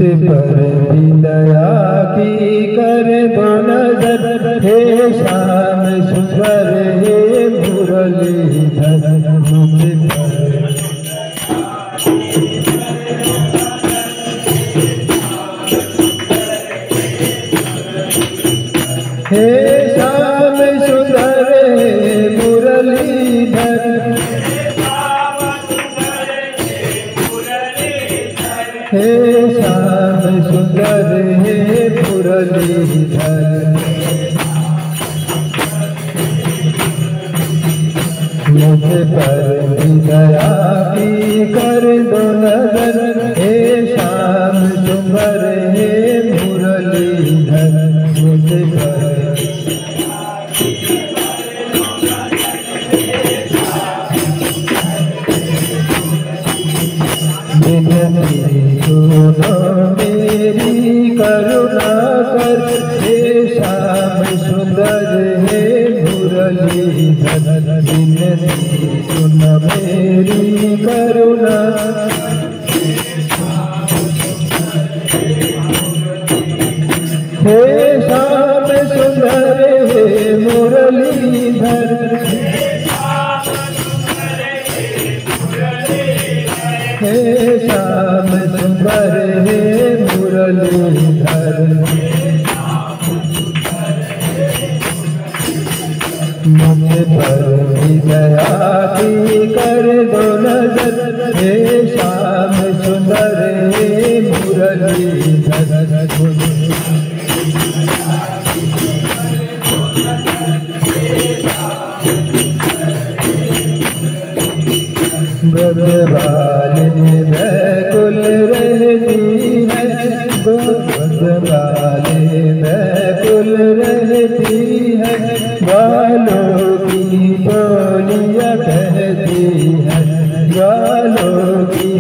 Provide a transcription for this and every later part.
पर भी दया की कर दो नजर, हे श्याम सुंदर हे मुरलीधर। मुझ पर हे श्याम सुंदर हे मुरलीधर, हे श्याम सुंदर हे मुरलीधर। मुझ पर भी दया की कर दो नजर, हे श्याम सुंदर हे मुरलीधर। मुझ पर विनती सुनो मेरी करुणा कर, हे श्याम सुंदर हे मुरलीधर। विनती सुनो मेरी करुणा, हे श्याम सुंदर हे मुरलीधर। हे श्याम सुंदर हे मुरलीधर। मुझ पर भी दया की कर दो नजर, हे श्याम सुंदर हे मुरलीधर। ब्रजवाले बैकुल रहती है, ब्रजवाले बैकुल रहती है, ग्वालों की बोलियां कहती है, ग्वालों की।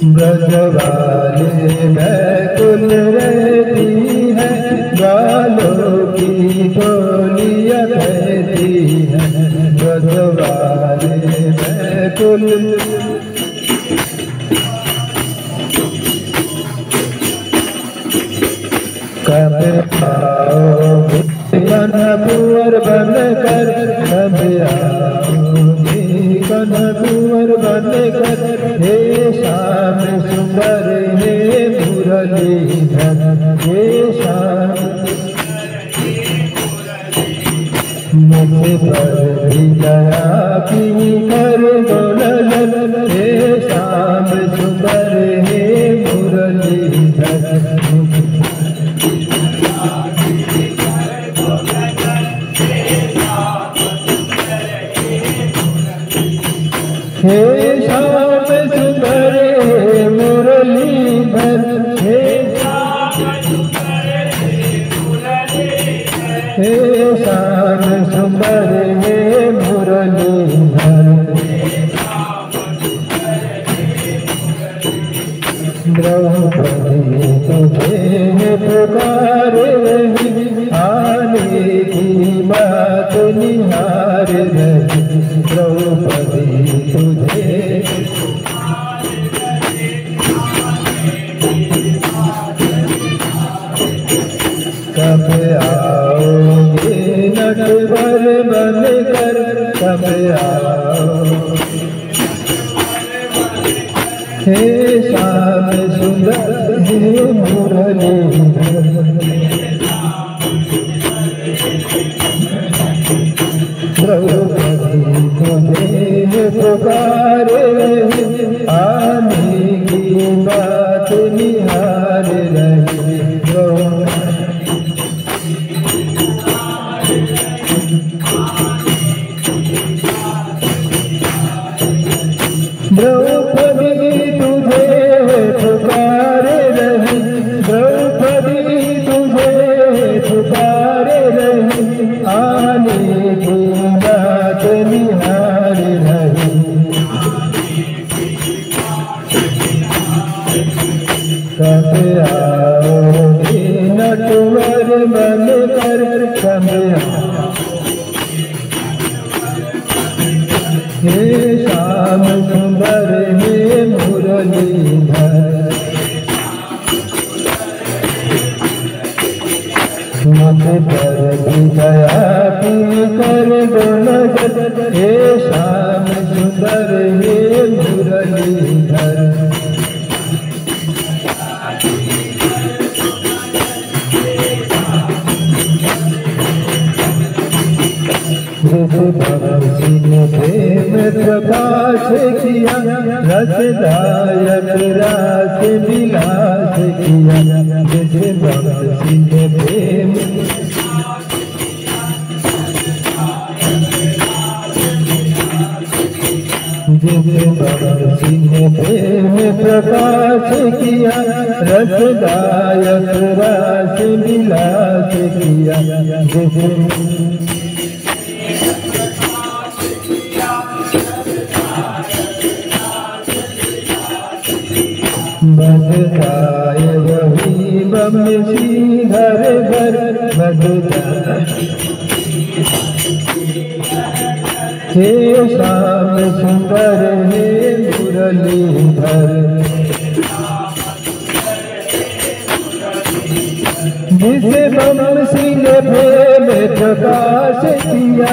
ब्रजवाले बैकुल रहती है, ग्वालों की बोलियां कहती है, ब्रजवाले बैकुल। कब आओगे कनकुंवर बनकर, कब आओगे कनकुंवर बनकर, हे श्याम सुंदर हे मुरलीधर। हे श्याम मुझ पर भी दया की कर दो नजर, हे श्याम सुंदर हे मुरलीधर। हे श्याम सुंदर हे मुरलीधर। हे हे श्याम सुंदर हे मुरलीधर। द्रौपदी तुझे पुकारे रही, आने की बात निहार रही। द्रौपदी तुझे कब आओगे नटवर बनकर, कब आओ। हे श्याम सुंदर हे मुरलीधर। द्रौपदी तुझे पुकारे, आने की बात निहार रही। द्रौपदी तुझे पुकारे रही, द्रौपदी तुझे पुकारे रही, आने की बात निहार रही। कब आओगे नटवर बनकर, कब हे श्याम सुंदर हे मुरलीधर। मुरलीधर मुझ पर भी दया की कर दो नजर हे श्याम सुंदर हे मुरलीधर जिस भक्ति ने प्रेम प्रकाश किया रसदायक रास विलास किया जिस भक्ति ने प्रेम जिस भक्ति ने प्रेम प्रकाश किया रसदायक रास विलास किया जिस बजताए वही बम श्रीधर घर बजता हे श्याम सुंदर हे मुरलीधर जिसे बम सिंह प्रेम प्रकाश किया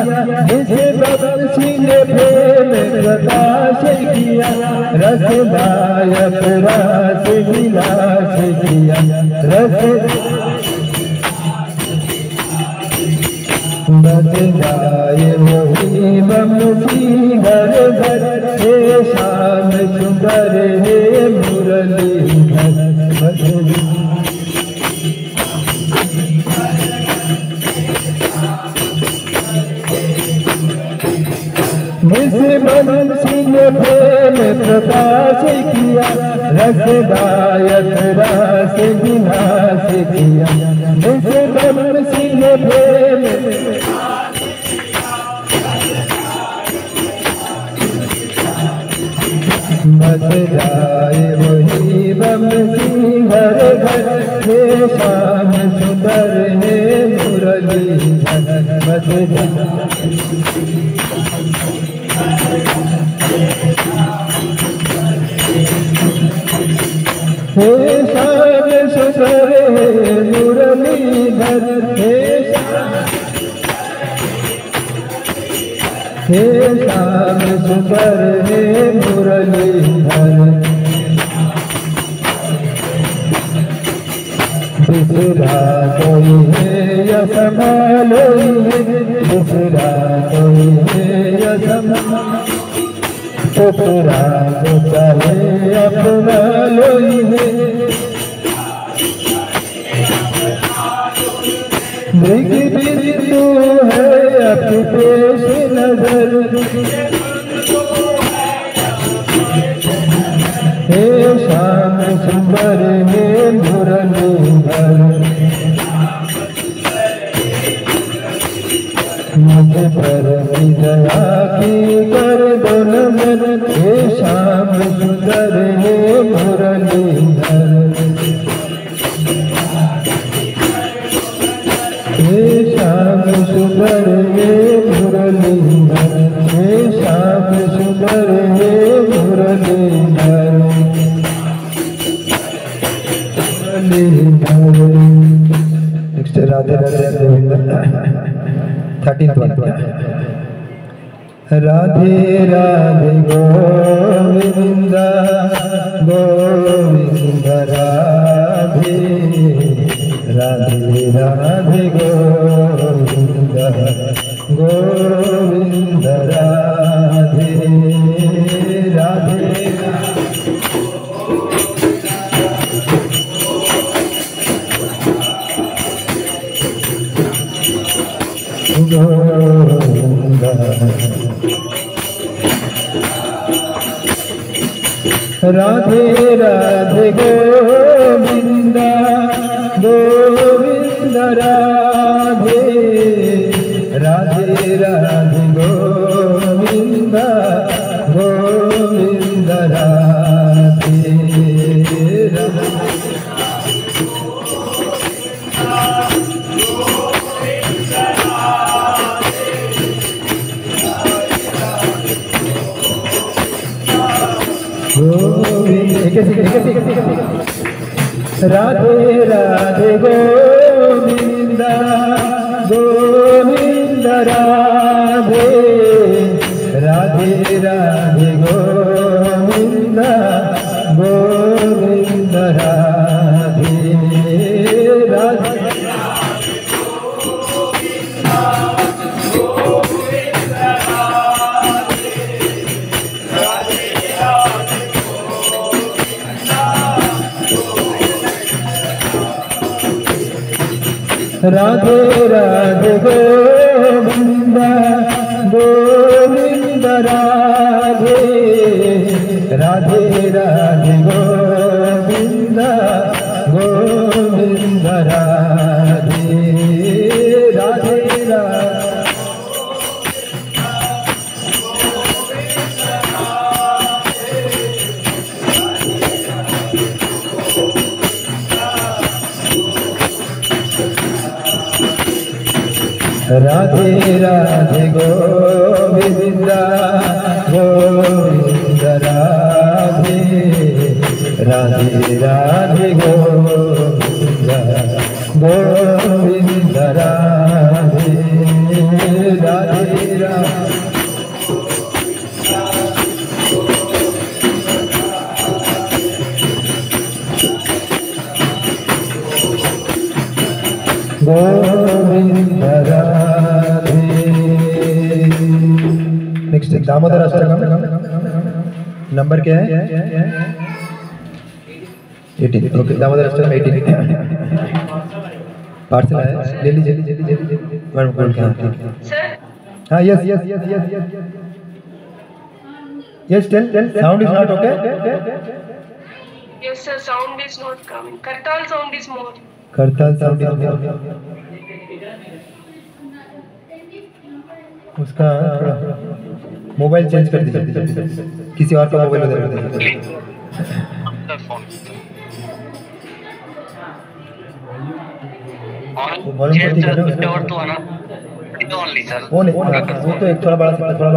जिसे बम सिंह प्रेम प्रकाश किया रसदायक रास विलास किया रस बजदाए वही बम सिंह घर हे श्याम सुंदर हे मुरलीधर जिस बम सिंह प्रेम प्रकाश किया रसदायक रास विलास किया जिस बम सिंह प्रेम बजदाए वही बम सिंह घर हे श्याम सुंदर हे मुरलीधर बजदा हे श्याम सुंदर हे मुरलीधर हे श्याम सुंदर हे मुरलीधर दूसरा कोई है या संभालोई है दूसरा कोई है या संभालोरा को चाहे अपना लोई है मृग बिंदु है अपनी पेश नजर हे श्याम सुंदर हे मुरलीधर मुझ पर दया की कर दो नजर हे श्याम सुंदर हे मुरलीधर हे श्याम सुंदर हे मुरलीधर हे श्याम सुंदर हे Murlidhar next Radhe Radhe Govind 13th one Radhe Radhe Govind Govind Radhe Radhe Radhe Govind Govind Radhe Radhe Govind Radhe Radhe Govind Govind Radhe Radhe Radhe Govind Govind Radhe Govind Radhe Radhe Govind Govind Radhe Radhe Radhe Govind Govind Radhe Radhe Radhe Radhe Govind Govind Radhe Radhe Radhe Govind Govind Radhe Radhe Radhe Radhe Govind Govind Radhe Radhe Radhe Govind Govind Radhe Radhe Govind Radhe. Next Damodar Ashtakam number क्या है? 18। ओके, दामोदर अष्टकम 18 पार्सल है, ले लीजिए हाँ yes yes yes yes yes yes tell sound is not okay. Yes sir, sound is not coming. Kartal sound is more. करताल साउंड उसका थोड़ा मोबाइल चेंज कर दीजिए, किसी और का मोबाइल उधर वो नहीं, वो तो एक थोड़ा बड़ा सकता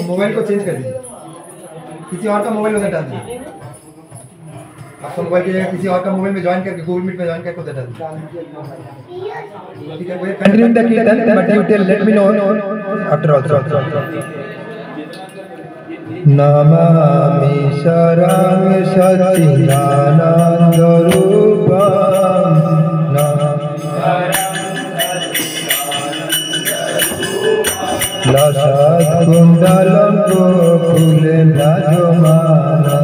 मोबाइल को चेंज कर दीजिए, किसी और का मोबाइल उधर डाल दीजिए। आपका मोबाइल की जगह किसी और का मोबाइल में ज्वाइन करके गूगल मीट में ज्वाइन करके उधर डाल दीजिए। ठीक है, continue the kirtan but you tell let me know after also. नमामि शरणं सच्चिदानंद रूपं लसत् कुंडलं गोकुले विराजमानं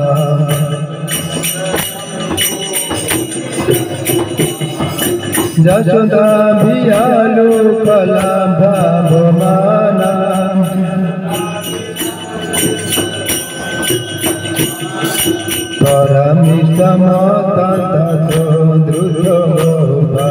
जशोदाभियालोकलाभावमानं परमिष्टमततो द्रुतोभा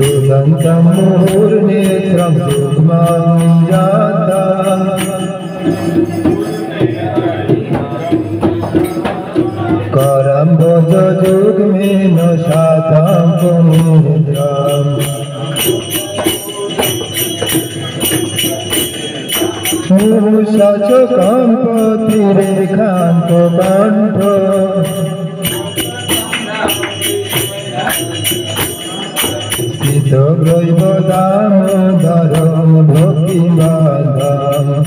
रुदन्तं मुहुर्नेत्रं सुग्मां जातं करं भोजयुग्मेन सातं मुद्राम् मुहुषचकम्पतिरेखान्त कण्ठ स्थितग्रैव दामोदरं भक्तिमाधवम्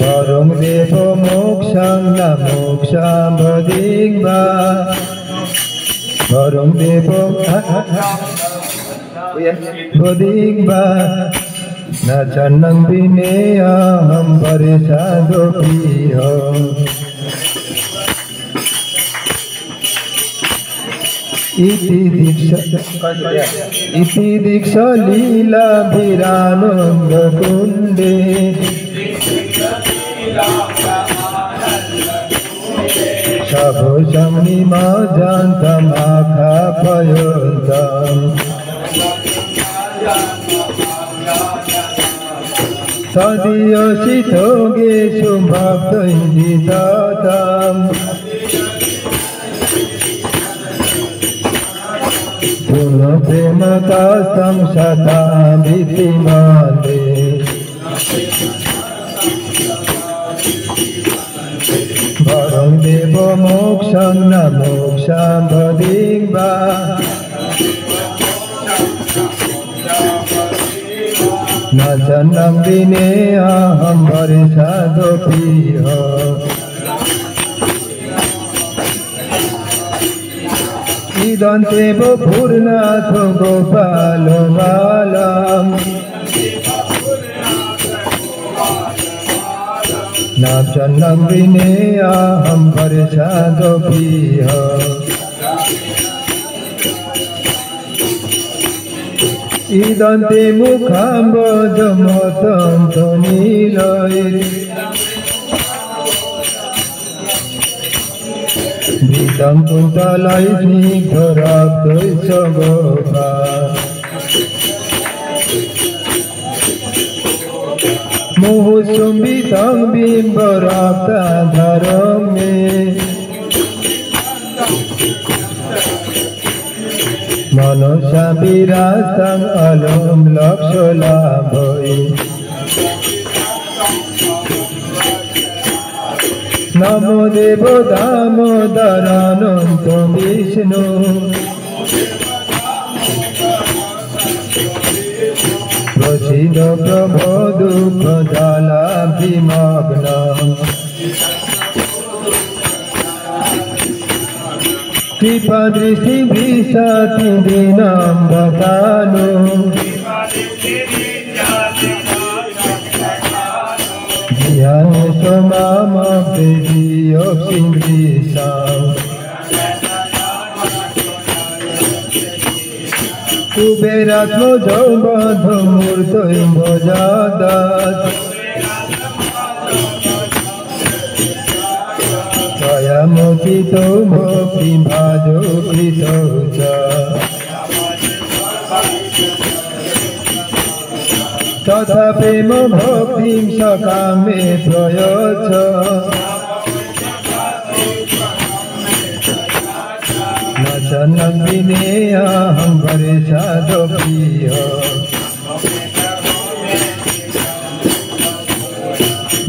वरं देव मोक्षं न मोक्षं भदिग्वा वरं देव भदिग्वा न चन्नं विनेयं परिसादोऽप्रिय इति दीक्षा लीला भिरानंद कुंडे शभोषं निमज्जन्तमाखापयन्तम् सदीयसितोगेषु भक्तैर्जिताताम् तस्तं शतामिति मन्दे वरं देवो मोक्षं न मोक्षं वदिं वा न जन्मं विने अहं वर्षादपीह इदं देव पूर्णाथ गोपाल बालम् न जन्मं विने अहं वर्षादपीह इदन्ते मुखाम्बोजमतं नीलैः भीतं कुन्तलैः स्निग्धरक्तैश्च गोपा मुहुसुम्बितं बिम्बरक्ताधरं मे मनसा विरास्तं अलं लक्षलाभै नमो देव दामोदरानन्त विष्णु प्रसीद प्रभो दुःखजालाभिमग्नम् कृपादृष्टिभिषति दीनं ददानु ध्यानेश माम प्रीतियोऽक्षिन्द्रिषाम् कुबेरात्मजौ बद्धमूर्तैः भजादात् स्वयमुचितो भक्तिभाजो कृतौ च तथा प्रेम भक्तिं सकामे प्रयच्छ न जन्मं विने अहं वर्षादपीह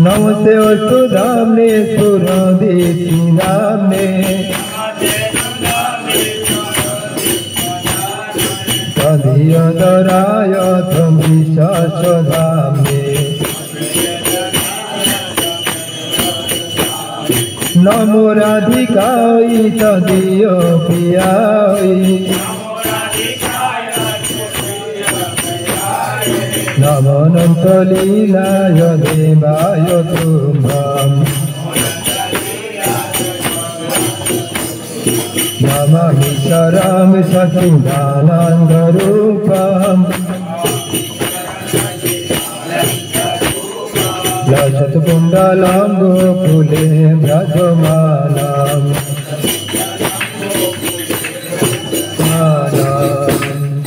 नमस्ते अस्तु धाम्ने सुरदिति नाम्ने तदीयधराय त्वमिशस्वधाम्ने नमो राधिकायै तदीय प्रियायै नमो अनन्तलीलाय देवाय तुभ्यम् Namami शरं सच्चिदानन्दरूपम् लसत्कुण्डलं गोकुले व्रजमानम्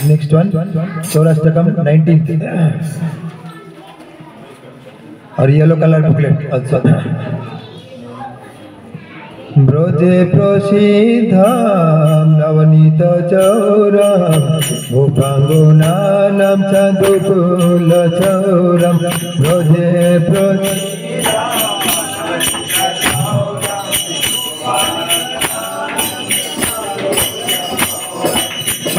Next one, Saurashtakam 19th. और येलो कलर बुकलेट अच्छा ब्रजे प्रसिद्धं नवनीत चौरं भूपाङ्गनानां चन्दुकुल चौरं ब्रजे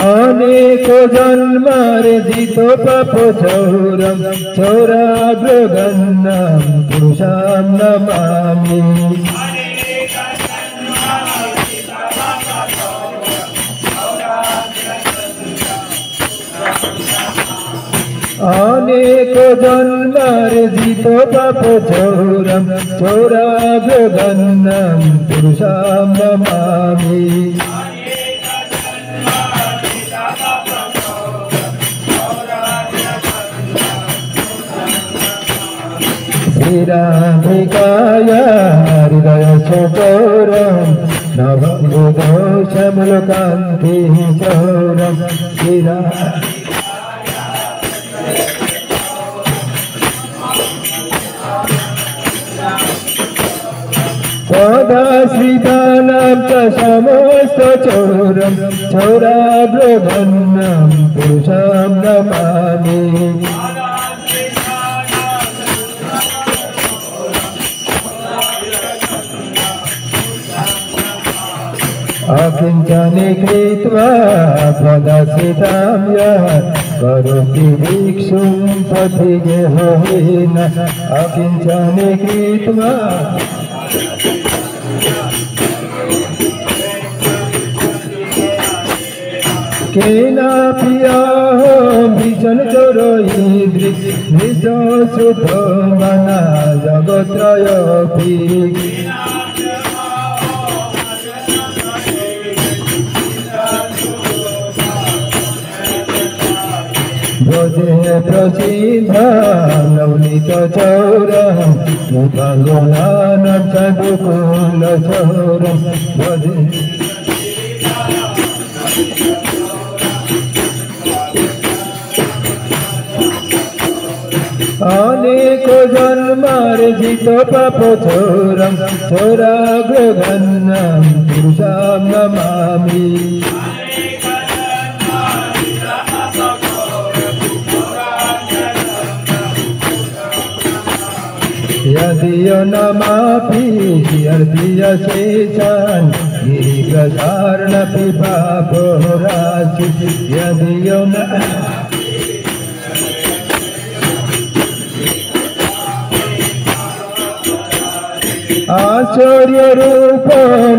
अनेक जन्मार्जित पाप चौरं चौराग्रगन्नं पुरुषं नमामि अनेक जन्मार्जित पाप चौरं चौराग्रगन्नं पुरुषं नमामि श्रीराधिकाय हृदय चौरं नवबुधो श्यामलकान्ति चौरं श्रीरा सदाश्रितानां च समस्तचौरं चौराग्रगण्यं पुरुषं नमामि अकिञ्चने कृत्वा प्रदर्शितां यत् करोति भिक्षुं पथिगेहेन अकिञ्चने कृत्वा केनापि अहं भीषणचोरैर्दृष्टश्रुतो मना जगत्त्रयोऽपि भजे प्रसिद्धं नवनीतचौरं मुखगुणानं सदुकुलचौरं भजे अनेक जन्मार्जित पापचौरं चौराग्रगण्यं पुरुषं नमामि यदि नमापि शेषान् गिरिप्रसारणपि पापोराशि यदि आश्चर्यरूप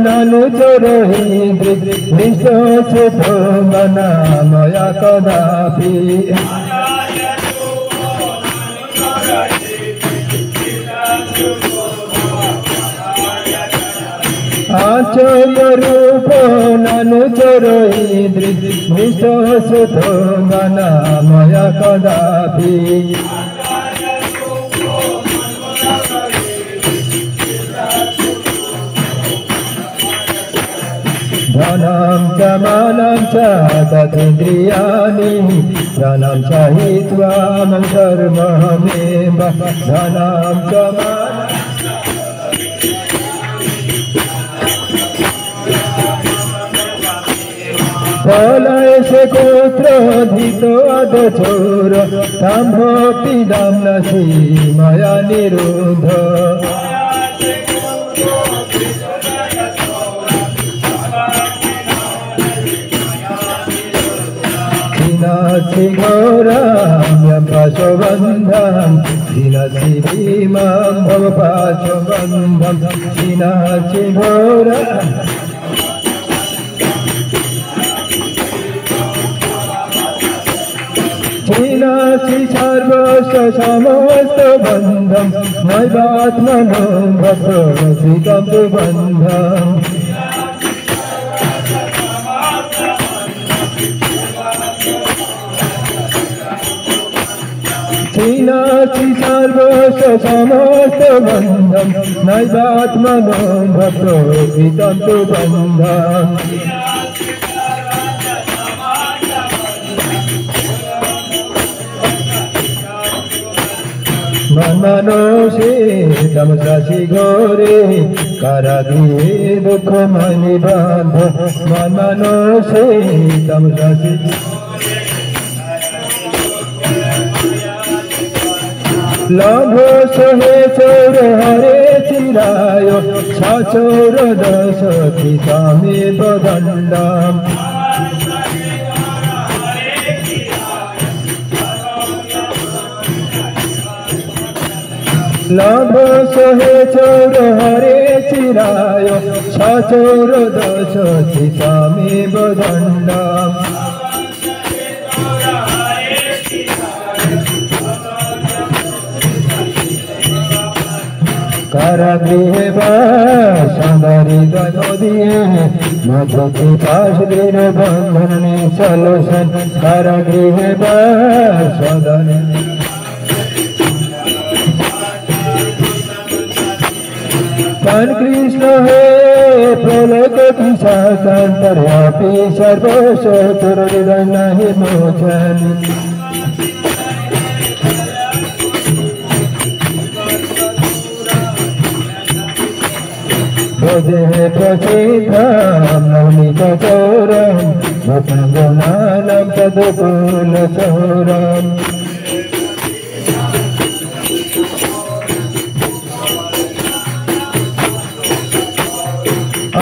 ननुचरहि दृष्टसुतो मना मया कदापि आश्चर्यरूप ननुचरहि दृष्टसुतो मना मया कदापि धनं च मानं च तदिन्द्रियाणि धनं च हित्वा मम कर्ममेव धनं च फलयश कुत्रोऽधितो अधचोर सम्भोक्ति दाम्नसि मया निरुद्ध Dinasi Goram Yampasovandam Dinasi Bhimam Bhavapasovandam Dinasi Goram Dinasi Sarvasya Samasta Bandham Naivatmanam Bhaprasikam Bandham Dinasi Sarvasya Samasta Bandham Naivatmanam Bhaprasikam Bandham Manmanoshi Tamsasi Gore Karagrihe Dukhamani Bandha Manmanoshi Tamsasi Labho Sohe Chora Hare Chirayo Sachora Dasati Sami Badandam Labho Sohe Chora Hare Chirayo Sachora Dasati Sami Badandam Karagrihe Vasandari Ganodiye Madhukhi Pashdhira Bandhani Solution Karagrihe Vasandari Pan Krishna Hai Pralakati Sakantaryapi Sarvasya Turidanahi Mochani भजे प्रसिद्धं नवनीतचौरं वसङ्गमानं तदुकुलचौरम्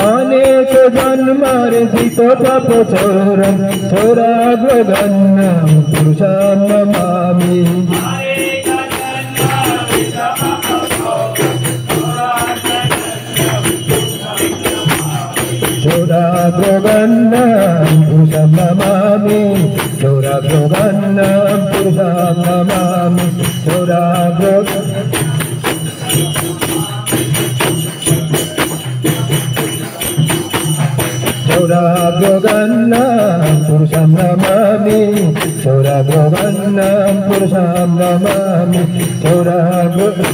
अनेक जन्मार्जित पापचौरं चौराभगन्नं पुरुषं नमामि चौराभगन्नं पुरुषं नमामि चौराभगन्नं पुरुषं नमामि चौराभगन्नं पुरुषं नमामि चौराभगन्नं पुरुषं नमामि चौराभगन्नं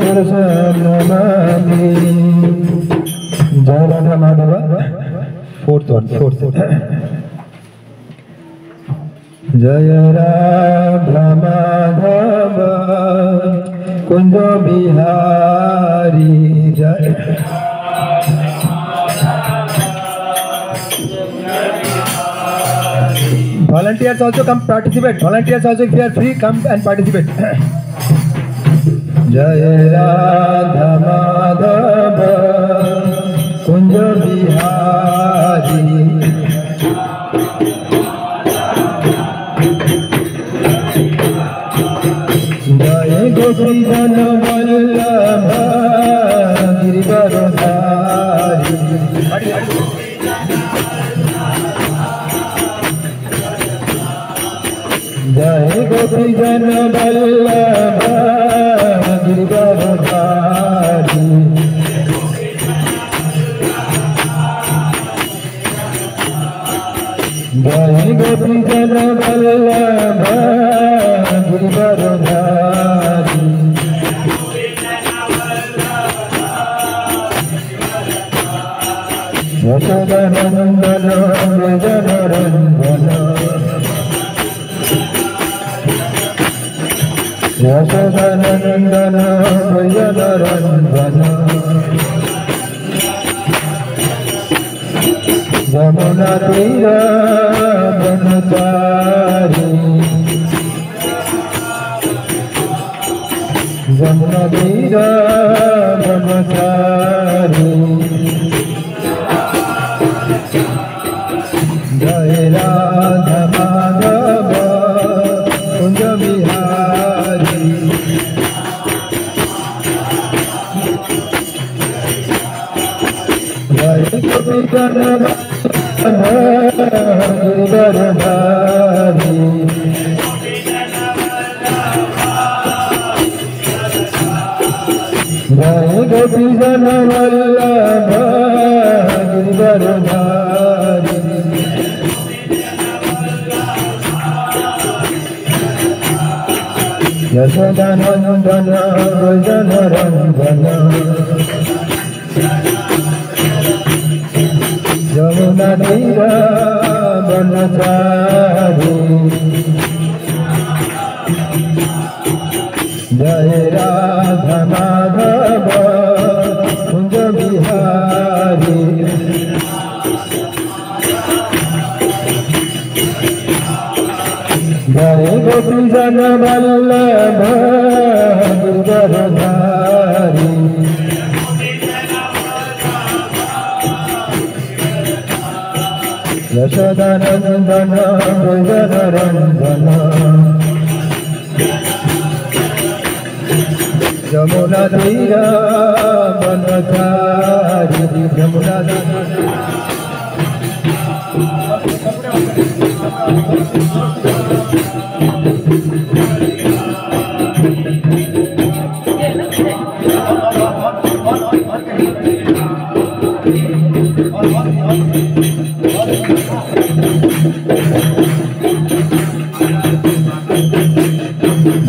पुरुषं नमामि जय राधा माधव फोर्थ जय राधा माधव कुंज बिहारी जय volunteers also come participate volunteers also if you are free come and participate जय राधा माधव कुंज बिहारी जय गोपी जन वल्लभ गिरिवरधारी जय गोपी जन वल्लभ गिरिवरधारी जय गोपी जन वल्लभ गिरिवरधारी यशोदनन्दन जनरञ्जन यशोदनन्दन जनरञ्जन यमुना तीर बनचारी यमुना तीर बनचारी जय राधा माधव कुंज बिहारी जय गोपी जन गिरिवरधारी जय गोपी जन वल्लभ गिरिवरधारी यशोदानन्दन जनरञ्जन यमुना तीर बनचारी जय राधा माधव कुंज बिहारी जय गोपी जन वल्लभ गिरिवरधारी यशोदानन्दन जनरञ्जन यमुना तीर बनचारी यमुना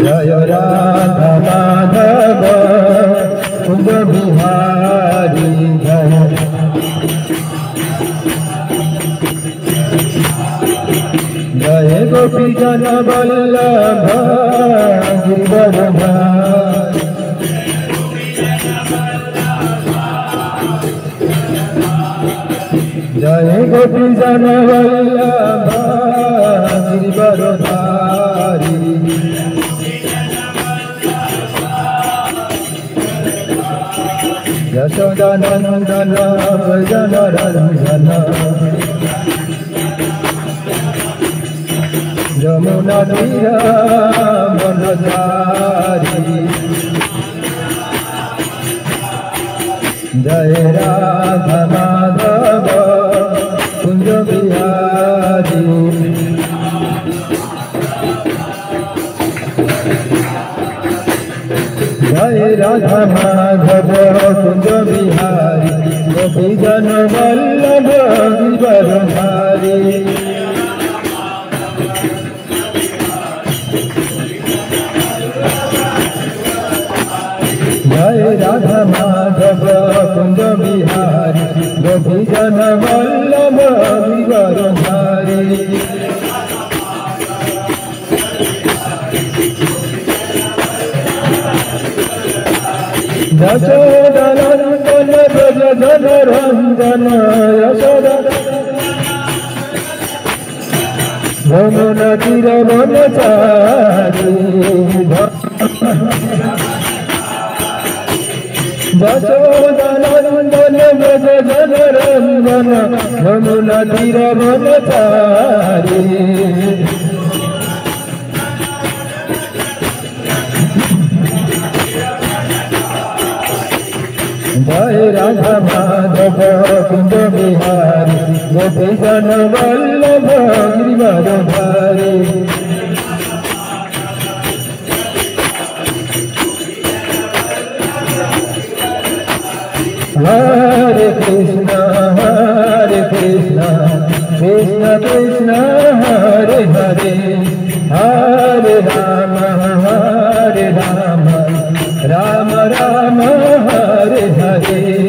जय राधा माधव कुंज बिहारी जय गोपी जन वल्लभ गिरिवरधारी गोपी जन वल्लभा गिरिवरधारी यशोदानंदन व्रज रंजन यमुना तीर वनचारी जय राधा माधव कुंज बिहारी जय राधा माधव कुंज बिहारी गोपी जन वल्लभ गिरिवरधारी जय राधा माधव कुंज बिहारी गोपी जन वल्लभ गिरिवरधारी यशोदानंदन व्रज जन रंजन यशोदा यमुना तीर वनचारी यशोदानंदन व्रज जन रंजन यमुना तीर वनचारी जय राधा माधव कुंज बिहारी गोपी जन वल्लभ गिरिवरधारी हरे Krishna Krishna Krishna Hare Hare Hare Ram Ram Ram Hare Hare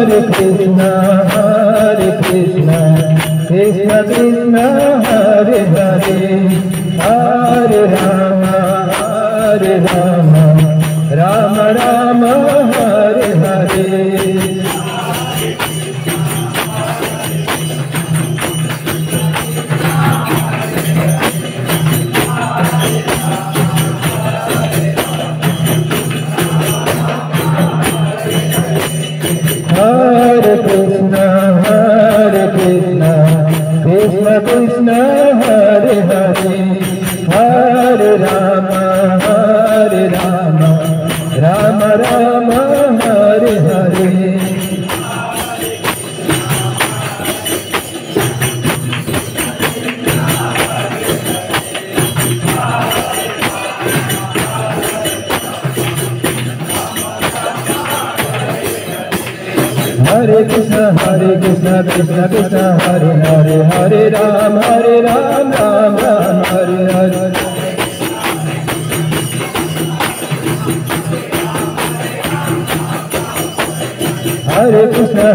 Hare Krishna Krishna Krishna Hare Hare Hare Ram Ram Ram Hare Hare Hare Krishna Krishna Krishna Hare Hare Hare Ram Ram Ram Hare Hare Hare Krishna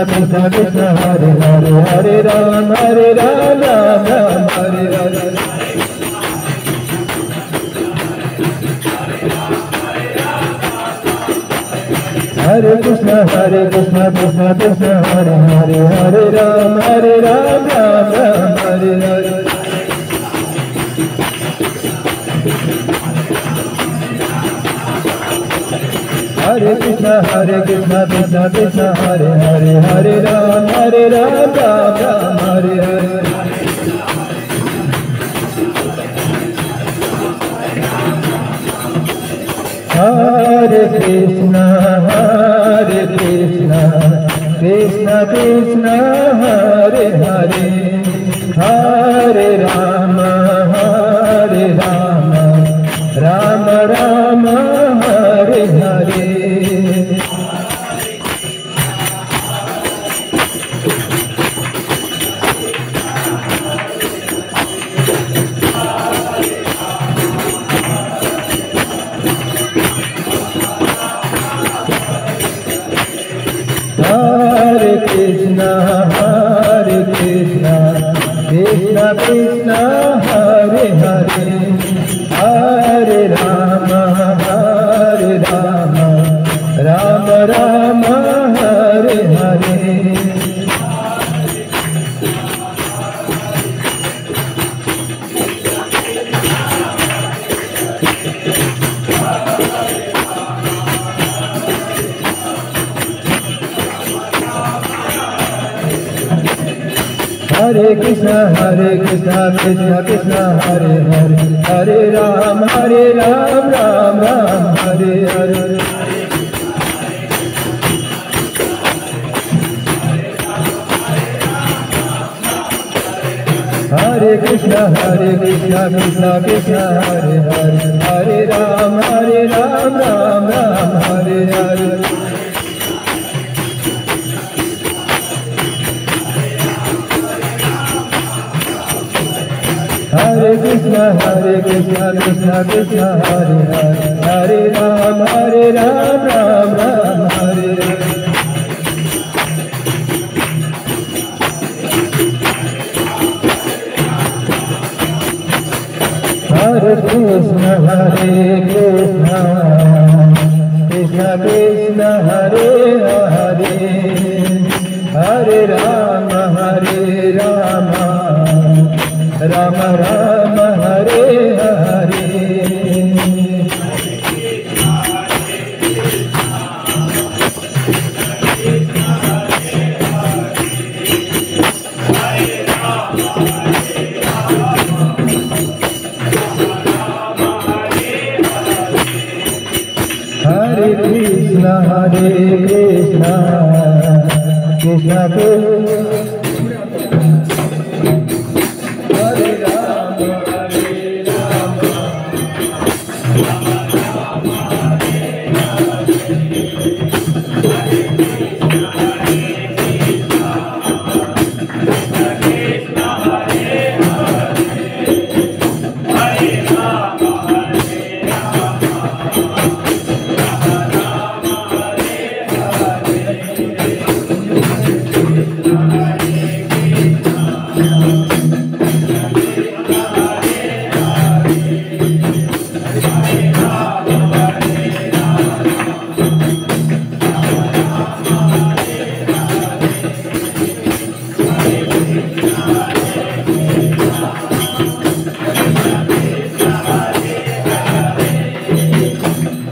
Krishna Krishna Hare Hare Hare Ram Ram Ram Hare Hare Hare Krishna Krishna Krishna Hare Hare Hare Ram Ram Ram Hare Hare Hare Krishna Krishna Krishna Hare Hare Hare Ram Ram Ram Hare Hare Hare Krishna Krishna Hare Hare Hare Ram Ram Ram Hare Hare Hare Krishna Krishna Krishna Hare Hare Hare Ram Ram Ram Hare Hare Hare Krishna Krishna Hare Hare Hare Rama Rama Rama Hare Hare Hare Krishna Krishna Krishna Hare Hare Hare Ram Ram Ram Hare Hare Hare Krishna Krishna Krishna Hare Hare Hare Ram Ram Ram Hare Hare Hare Krishna Krishna Krishna Hare Hare Hare Ram Ram Ram Hare Hare Hare Krishna Krishna Krishna Hare Hare Hare Rama Rama Rama Hare Hare Hare Krishna Krishna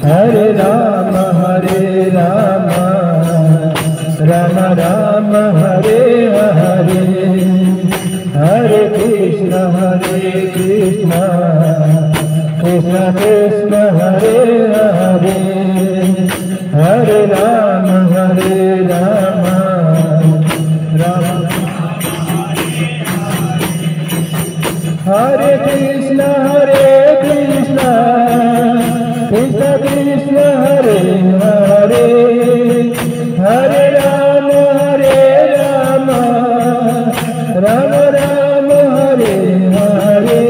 Hare Rama Hare Rama Rama Rama Hare Hare Hare Krishna Krishna Krishna Hare Hare Hare Rama Rama Hare Krishna Krishna Krishna Hare Hare Hare Rama Rama Rama Hare Hare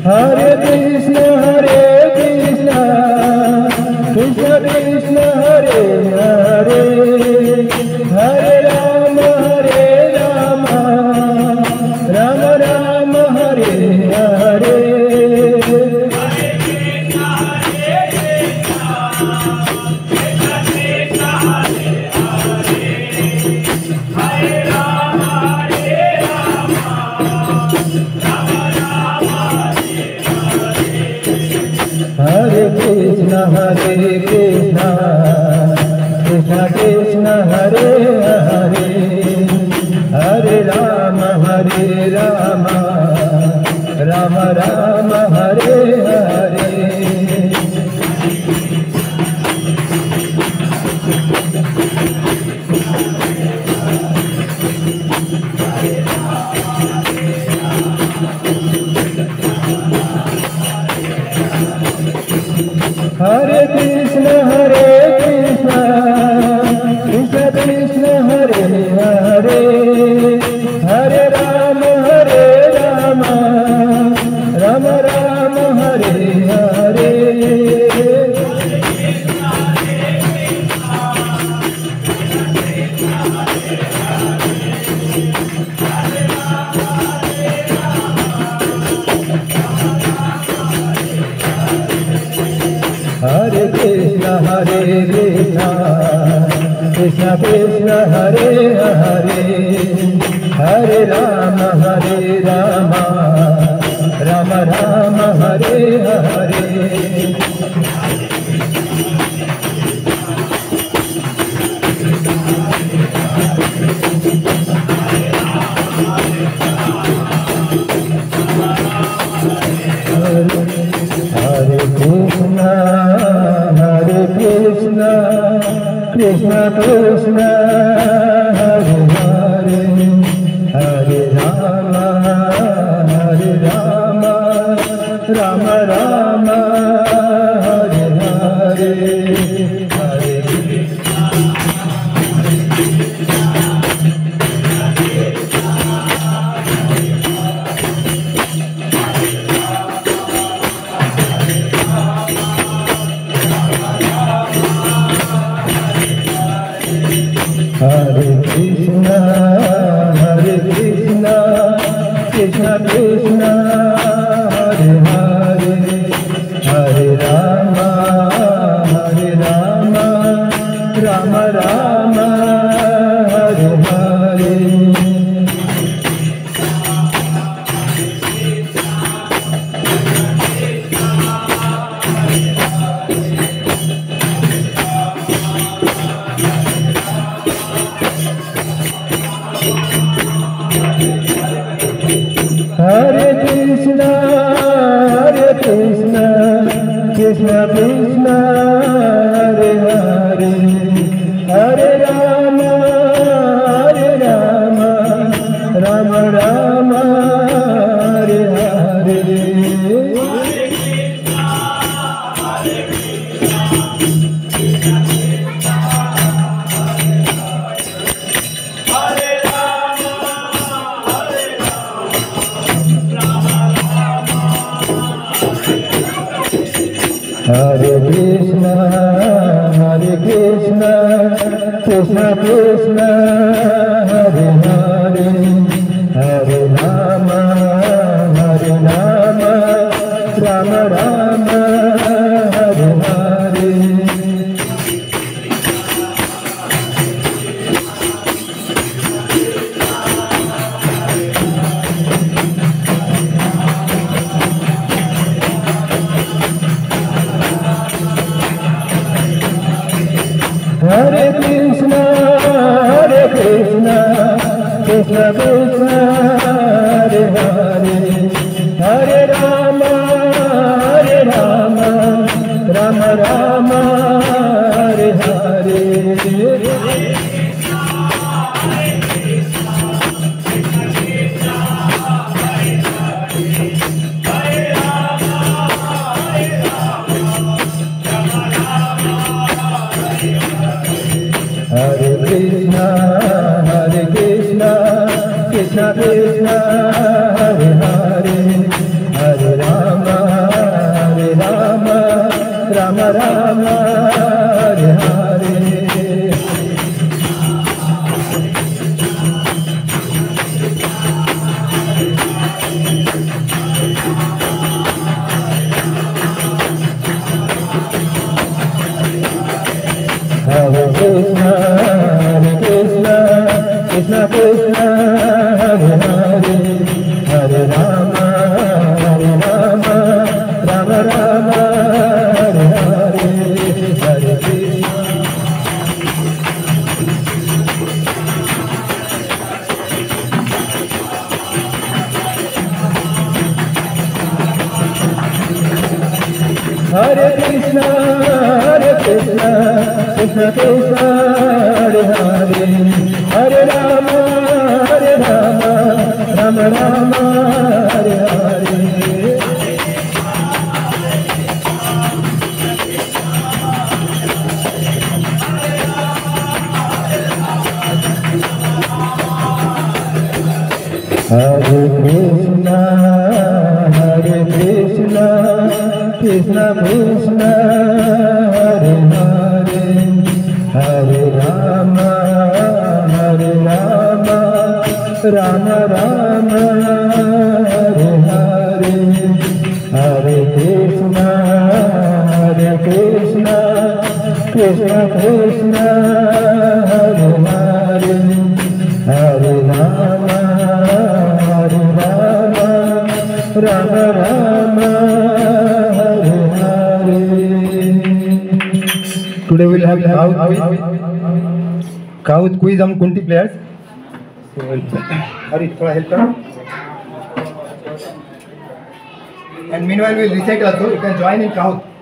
Hare Krishna Krishna Krishna Hare Hare Hare Rama Rama Rama Hare Hare Hare Krishna Krishna Krishna Hare Hare Hare Rama Rama Rama Hare Hare Hare Krishna Krishna Krishna Hare Hare Hare Hare Krishna Krishna Krishna Hare Hare Hare Rama Rama Rama Hare Hare Hare Krishna Krishna Krishna Hare Hare Hare Rama Rama Rama Hare Hare Hare Hare Krishna Krishna Krishna Hare Hare Hare Rama Rama Rama Hare Hare Hare Krishna Krishna Krishna Hare Hare Hare Rama Rama Rama Hare Hare Hare Krishna Krishna Krishna Hare Hare Hare Rama Rama Rama Hare Hare Hare Krishna Krishna Krishna Hare Hare Hare Rama Rama Rama Hare Hare Hare Krishna Krishna Krishna Hare Hare Hare Rama Rama Rama Hare Hare Hare Krishna Krishna Krishna Hare Hare Hare Rama Rama Rama Hare Hare Hare Krishna Hare Krishna Krishna Krishna Hare Hare Hare Rama Rama Rama Hare Hare Hare Krishna Krishna Krishna Hare Hare Hare Rama Rama Rama Hare Hare Hare Krishna Krishna Krishna Krishna Hare Hare Hare Rama Hare Rama Rama Rama Hare Hare. Today we will have Kahoot quiz on 20 players. So Hari, थोड़ा help करो. And meanwhile we will recite also. You can join in Kahoot.